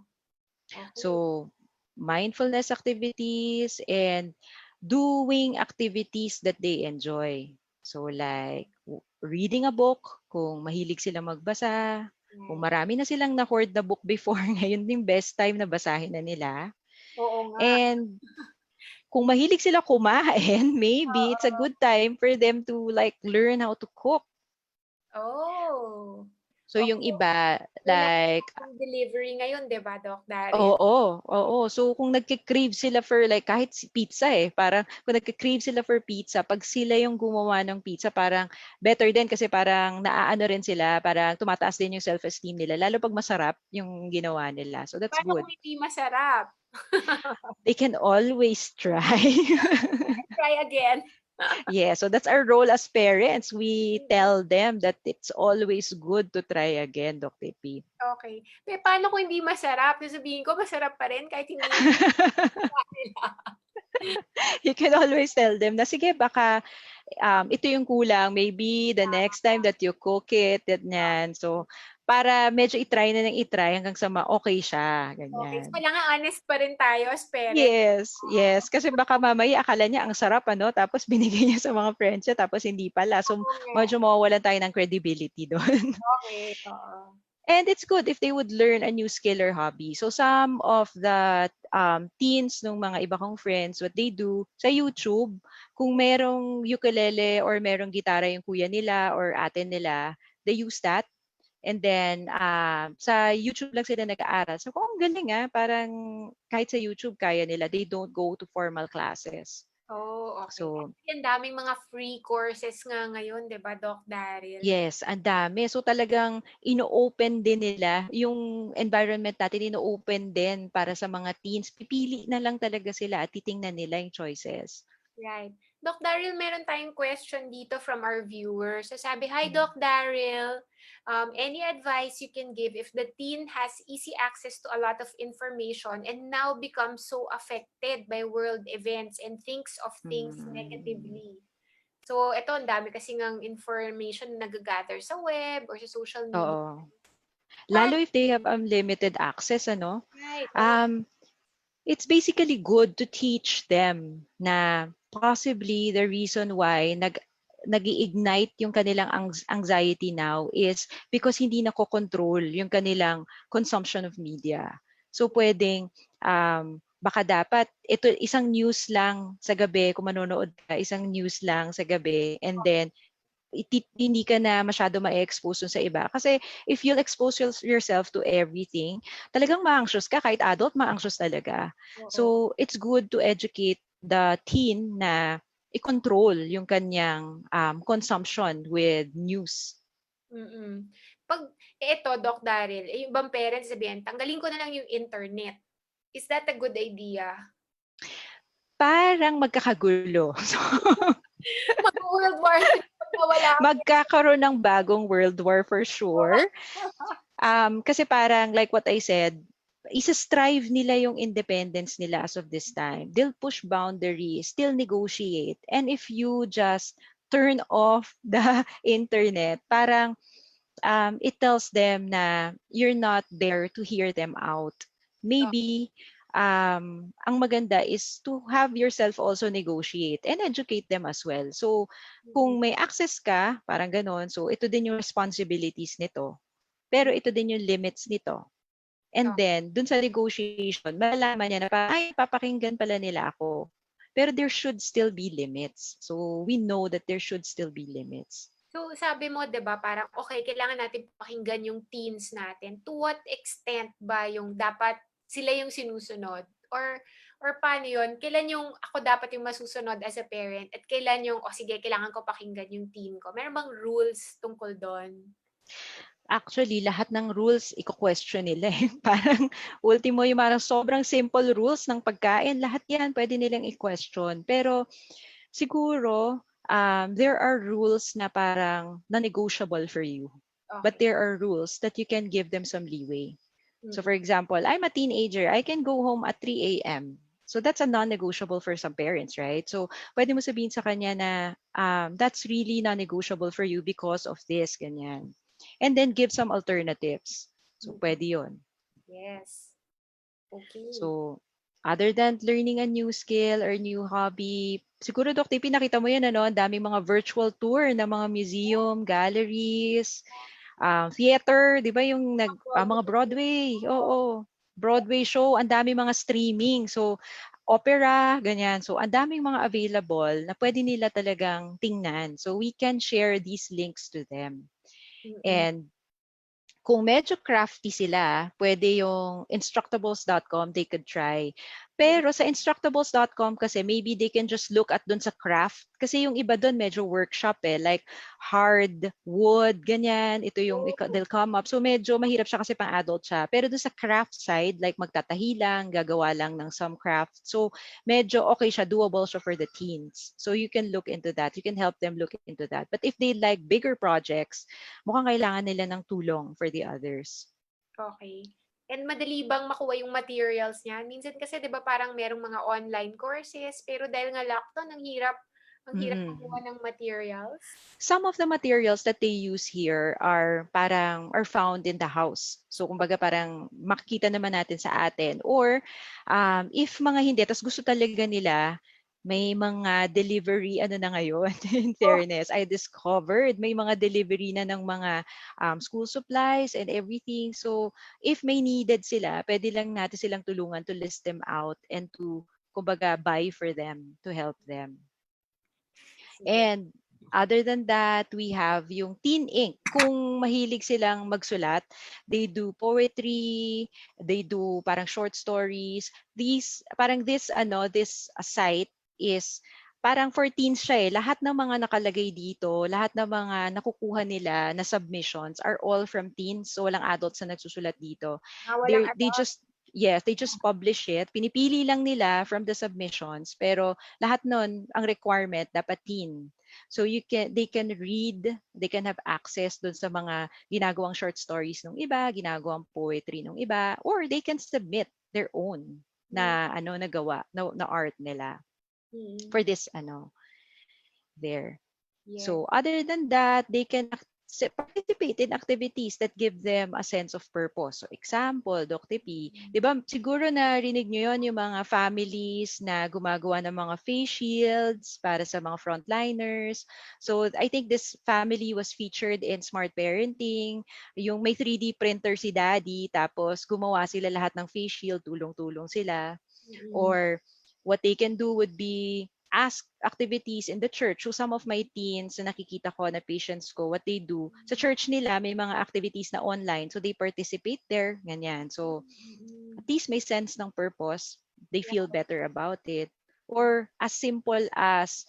Okay. So, mindfulness activities and doing activities that they enjoy. So, like reading a book, kung mahilig sila magbasa, kung Right. marami na silang na-hoard na book before, ngayon yung best time na basahin na nila. Oo nga. And kung mahilig sila kumain, maybe it's a Oo. good time for them to like learn how to cook. Oh. So yung Oo. iba, Wala like, pang delivery ngayon, 'di ba, Doc Daryl? oo. So kung nagke-crave sila for like kahit pizza parang kung nagke-crave sila for pizza, 'pag sila yung gumawa ng pizza, parang better din kasi parang naaano rin sila, parang tumataas din yung self-esteem nila lalo 'pag masarap yung ginawa nila. So that's Paano good. kung hindi masarap? They can always try. Try again. Yeah, so that's our role as parents. We Mm, tell them that it's always good to try again, Dr. P. okey. Paano kung hindi masarap? Sasabihin ko masarap pa rin kahit hindi nila. You can always tell them na sige baka ito yung kulang, maybe the next time that you cook it, ganyan. So para medyo i-try na ng i-try hanggang sa ma-okay siya, Okey, so ganyan. kailangan honest pa rin tayo as parents. Yes. Kasi baka mamaya akala niya ang sarap ano, tapos binigay niya sa mga friends niya tapos hindi pala. So Oo nga. medyo mawawalan tayo ng credibility doon. Okey, oo. And it's good if they would learn a new skill or hobby. So some of the teens nung mga iba kong friends, what they do sa YouTube, kung merong ukulele or merong gitara yung kuya nila or ate nila, they use that. And then sa YouTube lang sila nag-aaral. So kung galing parang kahit sa YouTube kaya nila, they don't go to formal classes. Oh, okey. So Actually, ang daming mga free courses nga ngayon, 'di ba, Doc Daryl? yes, ang dami. So talagang ino-open din nila yung environment natin, ino-open din para sa mga teens. Pipili na lang talaga sila at titingnan nila yung choices. Right. Doc Daryl, meron tayong question dito from our viewers. So sabi, "Hi Mm. Doc Daryl, any advice you can give if the teen has easy access to a lot of information and now becomes so affected by world events and thinks of things Mm. negatively?" So ito, ang dami kasi ngang information na nagagather sa web or sa social media. Oo. Paano? Lalo if they have unlimited access, ano? Right. Oo. Um, it's basically good to teach them na possibly the reason why nag-ignite yung kanilang anxiety now is because hindi nakokontrol yung kanilang consumption of media. So pwedeng baka dapat ito isang news lang sa gabi kung manonood ka, isang news lang sa gabi and then hindi ka na masyado ma-expose dun sa iba. Kasi if you'll expose yourself to everything, talagang ma-anxious ka. Kahit adult, ma-anxious talaga. Oo. So, it's good to educate the teen na i-control yung kanyang consumption with news. Mm. 'Pag ito, Doc Daryl, yung ibang parents sabihin, "Tanggalin ko na lang yung internet." Is that a good idea? Parang magkakagulo. So, Mag-World War III pag nawala ang magkakaroon ng bagong world war for sure. Kasi parang like what I said, isa-strive nila yung independence nila as of this time. They'll push boundaries, still negotiate. And if you just turn off the internet, parang it tells them na you're not there to hear them out. Oh, Maybe ang maganda is to have yourself also negotiate and educate them as well. So mm, kung may access ka, parang ganon, so ito din yung responsibilities nito. Pero ito din yung limits nito. And oh. then, dun sa negotiation, malalaman niya na parang, ay, papakinggan pala nila ako. Pero there should still be limits. So we know that there should still be limits. So sabi mo, 'di ba, parang okay, kailangan natin pakinggan yung teens natin. To what extent ba yung dapat sila yung sinusunod? Or paano yun? Kailan yung ako dapat yung masusunod as a parent at kailan yung, "O sige, kailangan ko pakinggan yung teen ko." Meron bang rules tungkol dun? Actually, lahat ng rules, iko-question nila eh. Parang, ultimo yung parang sobrang simple rules ng pagkain, lahat yan pwede nilang i-question. Pero, siguro, there are rules na parang non-negotiable for you. But Okay. there are rules that you can give them some leeway. So Mm. for example, I'm a teenager. I can go home at 3 a.m. So that's a non-negotiable for some parents, right? So pwede mo sabihin sa kanya na that's really non-negotiable for you because of this, ganyan. And then give some alternatives. So Mm. pwede yon. Yes. Okay. So other than learning a new skill or new hobby, siguro Dr. P, nakita mo yan, ano? Ang daming mga virtual tour ng mga museum, galleries, theater, 'di ba yung mga Broadway. Broadway, Oo. oo. Broadway show, ang dami mga streaming. So, opera, ganyan. So, ang daming mga available na pwede nila talagang tingnan. So, we can share these links to them. Mm. And kung medyo crafty sila, pwede yung instructables.com, they could try. Pero sa instructables.com kasi maybe they can just look at dun sa craft. Kasi yung iba dun medyo workshop like hard wood, ganyan. Ito yung they'll come up. So medyo mahirap siya kasi pang adult siya. Pero dun sa craft side, like magtatahi lang, gagawa lang ng some craft. So medyo okay siya, doable siya for the teens. So you can look into that. You can help them look into that. But if they like bigger projects, mukhang kailangan nila ng tulong for the others. Okay. And madali bang makuha yung materials niyan? Minsan kasi 'di ba parang merong mga online courses, pero dahil nga lockdown ang hirap kumuha Mm. ng materials. Some of the materials that they use here are found in the house. So kumbaga parang makikita naman natin sa atin. Or if mga hindi, tas gusto talaga nila, may mga delivery ano na ngayon. In Oh, fairness, I discovered may mga delivery na ng mga school supplies and everything. So if may needed sila, pwede lang natin silang tulungan to list them out and to kumbaga buy for them to help them. sige. And other than that, we have yung Teen Ink. Kung mahilig silang magsulat, they do poetry, they do parang short stories. This site is parang for teens siya eh. Lahat ng mga nakalagay dito, lahat ng mga nakukuha nila na submissions are all from teens. So walang adults na nagsusulat dito. Walang They adult. just Yes, they just publish it. Pinipili lang nila from the submissions, pero lahat nun, ang requirement dapat teen. So they can read, they can have access dun sa mga ginagawang short stories ng iba, ginagawang poetry ng iba, or they can submit their own Mm, na nagawa na art nila mm, for this there. yes. So other than that, they can participate in activities that give them a sense of purpose. So example, Dr. P, di ba siguro narinig nyo yon yung mga families na gumagawa ng mga face shields para sa mga frontliners. So I think this family was featured in Smart Parenting. Yung may 3D printer si daddy, tapos gumawa sila lahat ng face shield, tulong-tulong sila. Mm, Or what they can do would be ask activities in the church. So some of my teens na nakikita ko na patients ko, what they do, sa church nila may mga activities na online. So they participate there, ganyan. So mm, at least may sense ng purpose. They feel right. better about it. Or as simple as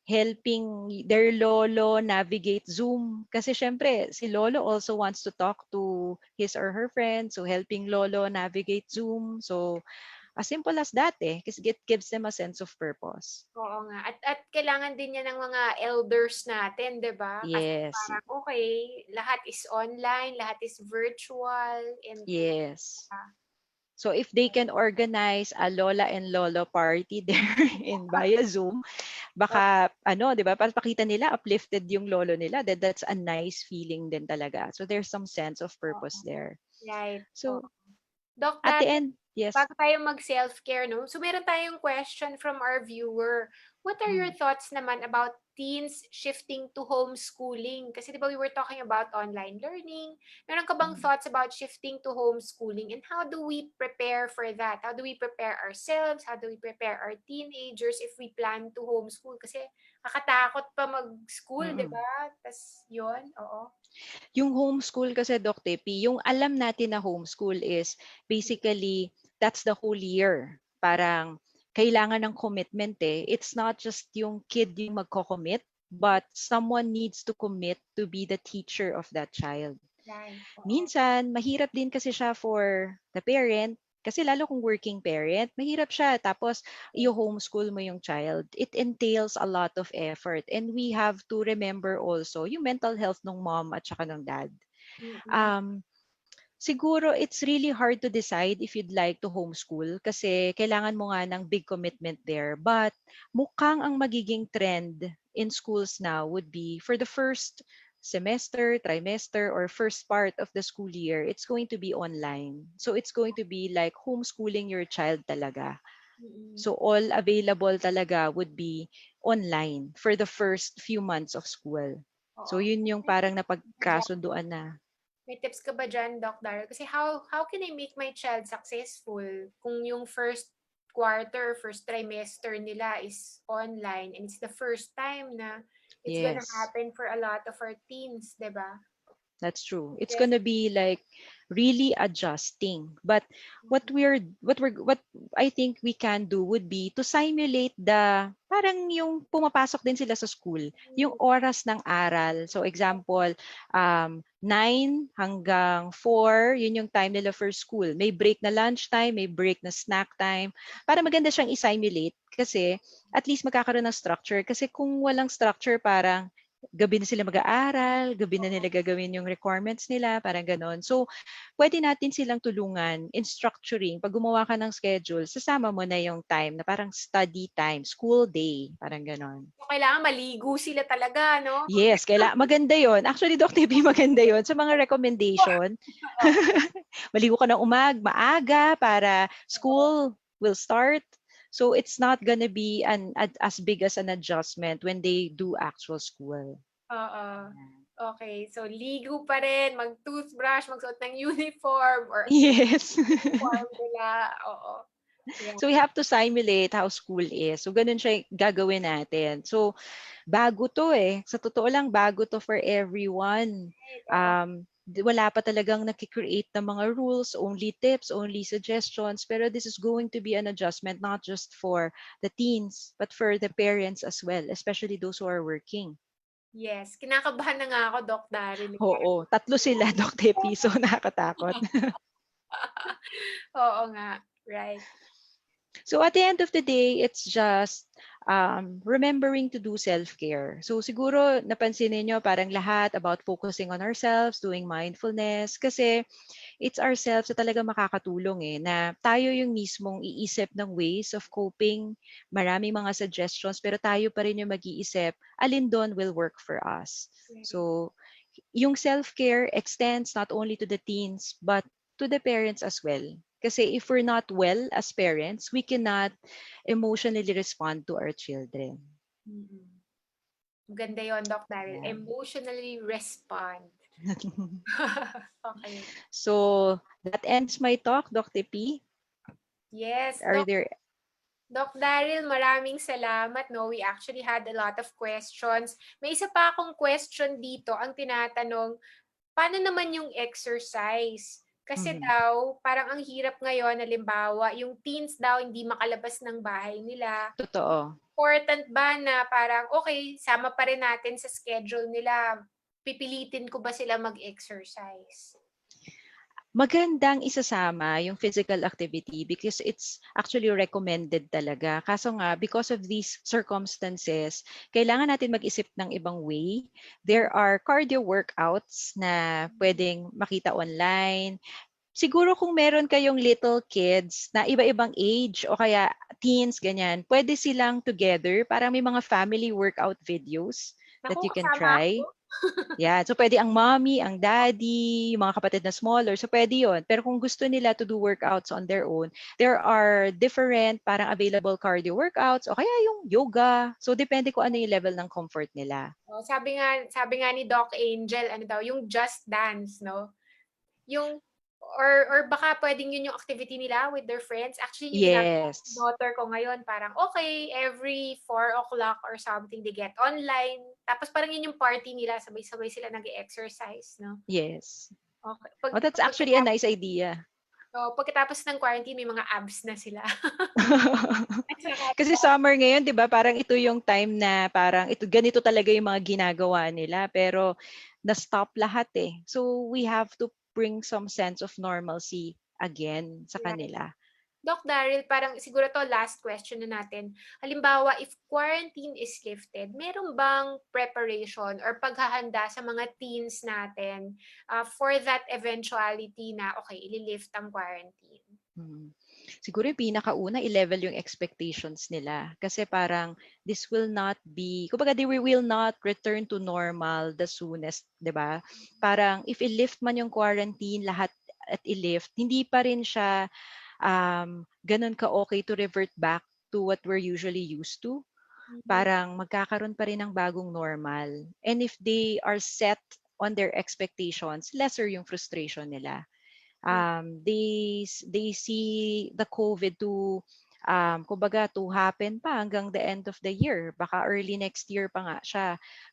helping their lolo navigate Zoom. Kasi syempre, si lolo also wants to talk to his or her friends. So helping lolo navigate Zoom. So as simple as that kasi it gives them a sense of purpose. Oo nga. At kailangan din 'yan ng mga elders natin, 'di ba? Kasi Yes. parang, okay, lahat is online, lahat is virtual, and Yes. ah, So if they can organize a lola and lolo party there in via Zoom, baka 'di ba, para pakita nila uplifted yung lolo nila, that's a nice feeling din talaga. So there's some sense of oo, purpose there. right, So oo. Doc, at the Daryl, end, yes. bago tayo mag-self-care 'no, so meron tayong question from our viewer. What are your Mm, thoughts naman about teens shifting to homeschooling? Kasi 'di ba we were talking about online learning. Meron ka bang mm. thoughts about shifting to homeschooling, and how do we prepare for that? How do we prepare ourselves? How do we prepare our teenagers if we plan to homeschool? Kasi nakakatakot pa mag-school, 'di Mm. ba? Tas 'yun, oo. Yung homeschool kasi, Doc Tepi, yung alam natin na homeschool is basically that's the whole year. Parang kailangan ng commitment eh. It's not just yung kid yung magko-commit, but someone needs to commit to be the teacher of that child. Right, oo. Minsan, mahirap din kasi siya for the parent. Kasi lalo kung working parent, mahirap siya. Tapos, i-homeschool mo yung child. It entails a lot of effort. And we have to remember also yung mental health ng mom at saka ng dad. Mm, Um, Siguro it's really hard to decide if you'd like to homeschool kasi kailangan mo nga ng big commitment there. But mukhang ang magiging trend in schools now would be for the first semester, trimester, or first part of the school year, it's going to be online. So it's going to be like homeschooling your child talaga. mm. So all available talaga would be online for the first few months of school. So Oo. yun yung May parang tips ka ba diyan? napagkasunduan na. May tips ka ba diyan, Doc Daryl? Kasi how can I make my child successful kung yung first quarter, first trimester nila is online, and it's the first time na it's gonna Yes. happen for a lot of our teens, 'di ba? That's true. It's Yes. gonna be like really adjusting. But what I think we can do would be to simulate the parang yung pumapasok din sila sa school, yung oras ng aral. So example, 9 hanggang 4, yun yung time nila for school. May break na lunch time, may break na snack time. Para maganda siyang i-simulate kasi at least magkakaroon ng structure. Kasi kung walang structure, parang gabi na sila mag-aaral, gabi na nila gagawin yung requirements nila, parang ganon. So, pwede natin silang tulungan in structuring. Pag gumawa ka ng schedule, sasama mo na yung time na parang study time, school day, parang ganon. So, kailangan maligo sila talaga, no? Yes, maganda yon. Actually, Doc TV, maganda yon sa mga recommendation. Maligo ka ng maaga para school will start. So it's not gonna be as big as an adjustment when they do actual school. Oo. Okay. So, ligo pa rin, mag-toothbrush, magsuot ng uniform, or Yes. uniform nila. Oo. Yeah. So we have to simulate how school is. So ganun siya gagawin natin. So bago to eh. Sa totoo lang, bago to for everyone. Oo. Wala pa talagang nakikreate ng mga rules, only tips, only suggestions. Pero this is going to be an adjustment not just for the teens, but for the parents as well, especially those who are working. Yes. Kinakabahan na nga ako, Doc Daryl. Oo, 3 sila, Doc Tepi, so nakakatakot. Oo nga. Right. So at the end of the day, it's just remembering to do self-care. So siguro napansin niyo parang lahat about focusing on ourselves, doing mindfulness, kasi it's ourselves na talaga makakatulong na tayo yung mismong iisip ng ways of coping. Maraming mga suggestions, pero tayo pa rin yung mag-iisip, alin doon will work for us. So yung self-care extends not only to the teens, but to the parents as well. Kasi if we're not well as parents, we cannot emotionally respond to our children. Mm-hmm. Ganda yon, Doc Daryl. Yeah. Emotionally respond. Okay. So that ends my talk, Dr. P. Yes, Are there Doc Daryl, maraming salamat. No, we actually had a lot of questions. May isa pa akong question dito, ang tinatanong, paano naman yung exercise? Kasi daw, parang ang hirap ngayon, halimbawa, yung teens daw hindi makalabas ng bahay nila. Totoo. Important ba na parang, okay, sama pa rin natin sa schedule nila, pipilitin ko ba sila mag-exercise? Magandang isasama yung physical activity because it's actually recommended talaga. Kaso nga, because of these circumstances, kailangan natin mag-isip ng ibang way. There are cardio workouts na pwedeng makita online. Siguro kung meron kayong little kids na iba-ibang age o kaya teens, ganyan, pwede silang together. Parang may mga family workout videos that Naku, you can kasama try. ako. Yeah, so pwede ang mommy, ang daddy, yung mga kapatid na smaller, so pwede yon. Pero kung gusto nila to do workouts on their own, there are different parang available cardio workouts o kaya yung yoga. So depende kung ano yung level ng comfort nila. Oh, sabi nga ni Doc Angel, ano daw, yung Just Dance, no? Yung or baka pwedeng yun yung activity nila with their friends. Actually, yung ginagawa ng Yes. daughter ko ngayon, parang okay, every 4 o'clock or something, they get online. Tapos parang yun yung party nila, sabay-sabay sila nag-exercise, no? Yes. Okay. Oh, that's actually a nice idea. Pagkatapos ng quarantine, may mga abs na sila. Kasi summer ngayon, 'di ba? Parang ito yung time na parang ito ganito talaga yung mga ginagawa nila, pero na-stop lahat eh. So we have to bring some sense of normalcy again sa Right. kanila. Doc Daryl, parang siguro to last question na natin. Halimbawa, if quarantine is lifted, meron bang preparation or paghahanda sa mga teens natin for that eventuality na, okay, ililift ang quarantine? Siguro yung pinakauna, i-level yung expectations nila. Kasi parang this will not be, kumbaga they will not return to normal the soonest, di ba? Parang if i-lift man yung quarantine, lahat at i-lift, hindi pa rin siya ganun ka-okay to revert back to what we're usually used to. Parang magkakaroon pa rin ng bagong normal. And if they are set on their expectations, lesser yung frustration nila. They see the COVID to kumbaga to happen pa hanggang the end of the year. Baka early next year pa nga siya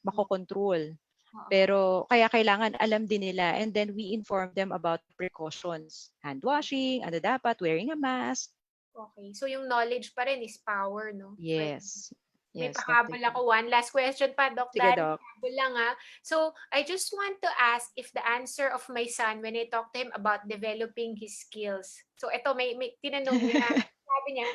makokontrol. Oo. Pero kaya kailangan alam din nila, and then we inform them about the precautions. Hand washing, ano dapat, wearing a mask. Okay. So yung knowledge pa rin is power, no? Right. Yes. May Yes, Dr. pahabol ako. T. One last question pa, Doc Sige, Dari. Doc. Habol lang ha. So, I just want to ask if the answer of my son when I talked to him about developing his skills. So, ito, may tinanong niya. Sabi niya,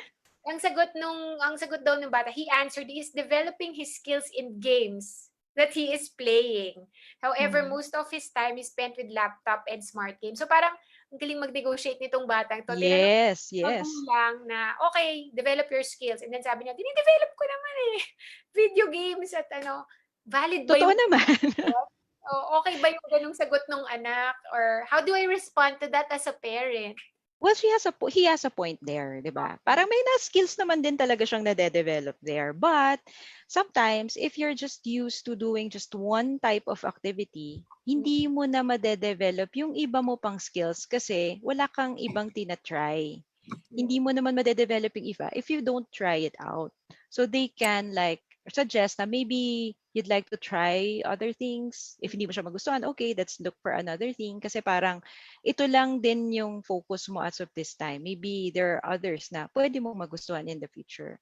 ang sagot daw ng bata, he answered, he is developing his skills in games that he is playing. However, Mhm. most of his time is spent with laptop and smart games. So, parang, ang galing mag-negotiate nitong batang to. Tinanong Yes, yes. magulang na, okay, develop your skills. And then sabi niya, dinidevelop ko naman eh. Video games at ano, valid ba Totoo yung naman. sagot? O okay ba yung ganung sagot ng anak? Or how do I respond to that as a parent? Well, he has a point there, 'di ba? Parang may na skills naman din talaga siyang nade-develop there. But sometimes if you're just used to doing just one type of activity, hindi mo na made-develop yung iba mo pang skills kasi wala kang ibang tina-try. Hindi mo naman made-develop yung iba if you don't try it out. So they can like suggest na maybe you'd like to try other things. If hindi mo siya magustuhan, okay, let's look for another thing. Kasi parang ito lang din yung focus mo as of this time. Maybe there are others na pwede mong magustuhan in the future.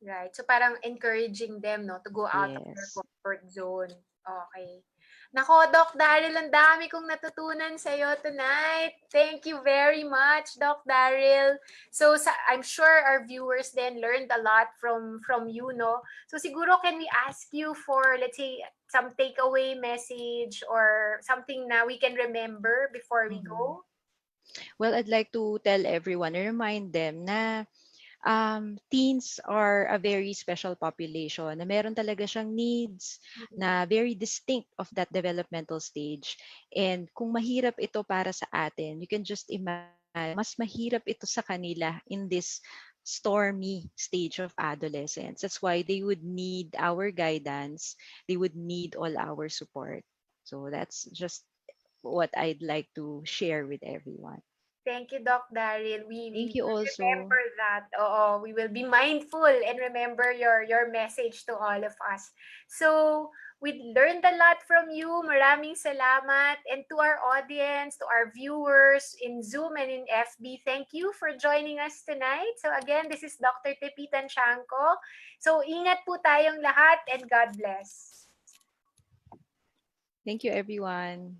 Right. So parang encouraging them, no, to go out of their Yes. comfort zone. Okay. Nako, Doc Daryl, ang dami kong natutunan sa iyo tonight. Thank you very much, Doc Daryl. So I'm sure our viewers then learned a lot from you, no? So siguro can we ask you for, let's say, some takeaway message or something na we can remember before we Mhm. go? Well, I'd like to tell everyone, remind them na teens are a very special population na meron talaga siyang needs na very distinct of that developmental stage. And kung mahirap ito para sa atin, you can just imagine, mas mahirap ito sa kanila in this stormy stage of adolescence. That's why they would need our guidance. They would need all our support. So that's just what I'd like to share with everyone. Thank you, Doc Daryl. We Thank you will also. remember that. Oo, we will be mindful and remember your message to all of us. So, we learned a lot from you. Maraming salamat. And to our audience, to our viewers in Zoom and in FB, thank you for joining us tonight. So again, this is Dr. Tepitan Chanko. So, ingat po tayong lahat and God bless. Thank you, everyone.